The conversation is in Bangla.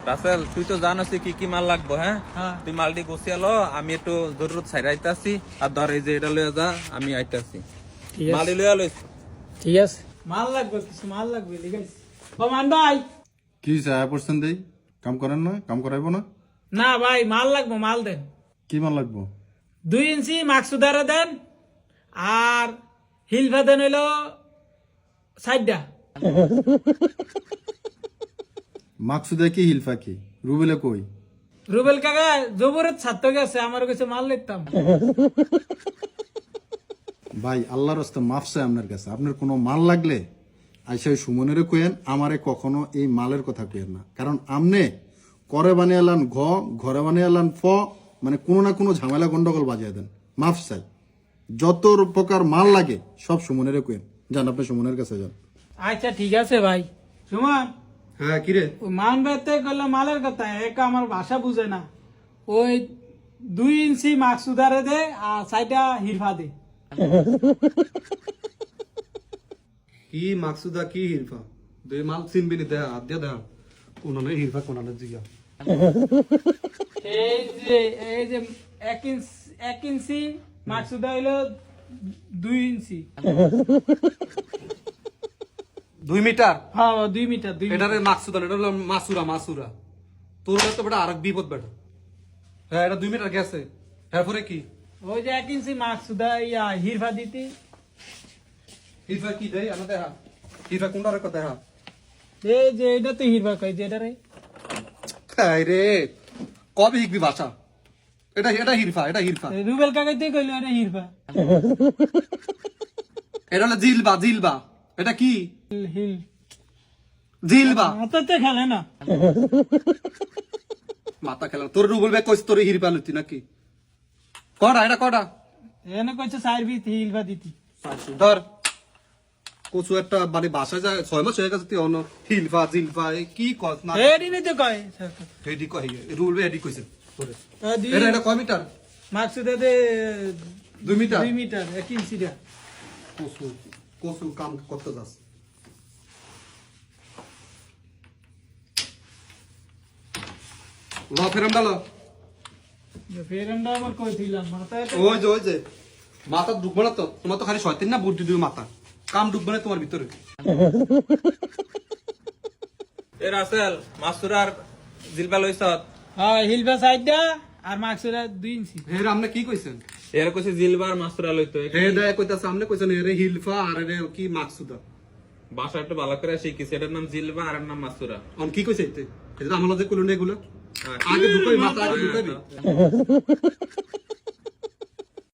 রাসেল তুই তো জানোস কি কি মাল লাগবো। হ্যাঁ তুই মালটি গুছিয়ালো, আমি একটু জরুরত ছাইরা আইতাছি। আর ধর এই যে এটা লইয়া যা, আমি আইতাছি। মালি লইয়া লইস। ঠিক আছে, মাল লাগবে, কিছু মাল লাগবে, লিখাইছি। মান ভাই কি চায় পড়ছেন দেই? কাম করেন না? কাম করাইবো না? না ভাই, মাল লাগবো, মাল দেন। কি মাল লাগবো? 2 ইঞ্চি মাকসুদারা দেন, আর হিলভা দেন হইলো 60টা। মাকসুদা কি হিলফা কি? রুবেলে কই? রুবেল কাকা জবরত ছাত্র গেছে, আমার কাছে মাল লিখতাম। ভাই আল্লাহর রাস্তা মাফ চাই আপনার কাছে। আপনার কোনো মাল লাগলে আইসা ওই সুমনেরে কইেন, আমারে কখনো এই মালের কথা কইেন না। কারণ আমনে করে বানিয়ে আলান ঘরে বানিয়ে আলান মানে কোনো না কোনো ঝামেলা গন্ডগোল বাজিয়ে দেন। মাফ চাই। যত প্রকার মাল লাগে সব সুমনেরে কইেন। যান আপনি সুমনের কাছে যান। আচ্ছা ঠিক আছে ভাই। সুমন, হ্যাঁ কিরে? ওই মান বেতে করলে মালের কথা এক আমার ভাষা বুঝে না। ওই 2 ইঞ্চি মাকসুদারে দে আর 60টা হিরফা দে। কি মাকসুদা কি হিরফা দুই মাল চিনবি নি দেখা দিয়া দেখা কোনানে হিরফা কোনানে জিগা এই যে 1 ইঞ্চি মাকসুদা হইলো 2 ইঞ্চি। 2 মিটার। হ্যাঁ 2 মিটার। এটারে মাকসুদা এটা হলো মাসুরা তোর তো বেটা আরেক বিপদ বেটা। হ্যাঁ এটা 2 মিটার গেছে। এরপরে কি? ওই যে 1 ইঞ্চি মাকসুদা ইয়া হিরফা দিতি। হিরফা কি দেই আনা দেখা হিরফা কোনটা রে কথা দেখা। এই যে এটা তো হিরফা কই যে এটা রে। তাই রে কবে শিখবি ভাষা? এটা হিরফা রুবেল কাকাই তুই কইলো এটা হিরফা। এটা হলো জিলবা এটা কি? হিল জিলবা মাথাতে খেলে না। মাথা খেলা তোর রুবুল ভাই কইছ তোর হিরফা লইতি নাকি? এটা কটা এনে কইছে 4 বিট হিলফা দিতি। ধর কচু একটা মানে বাসা যায় 6 মাস হয়ে গেছে তুই অন্য হিলফা জিলফা কি কস না এডি নিতে কয় হেডি কই রুল ভাই হেডি কইছে তোরে। দুই এটা কয় মিটার? মাকসুদা দে 2 মিটার। 2 মিটার 1 ইঞ্চি দে। কচু কাম করতে যাস ল ফেরাম ডালো। ফের আমরা আবার কই দিলাম মাথায় ওই যে মাথা ঢুকবে না তো, তোমার তো খালি শয়তান না বুদ্ধি দিও মাথা কাম ঢুকবে না তোমার ভিতরে। এ রাসেল মাসুরার জিলবা লইছ। হ্যাঁ হিলফা 60টা আর মাকসুদা 2 ইঞ্চি। হে আপনি কি কইছেন? এর কইছে জিলবার মাসুরা লইতো। হে দয়া কইতাছে আপনি কইছেন এরে হিলফা আর এরে কি মাকসুদা। ভাষা একটু ভালো করে শিখিস। এটার নাম জিলবা আর এর নাম মাসুরা। অন কি কইছে এটা? এটা আমার লজে কইলো না এগুলো আগে ঢুকাই মাথা আগে ঢুকাই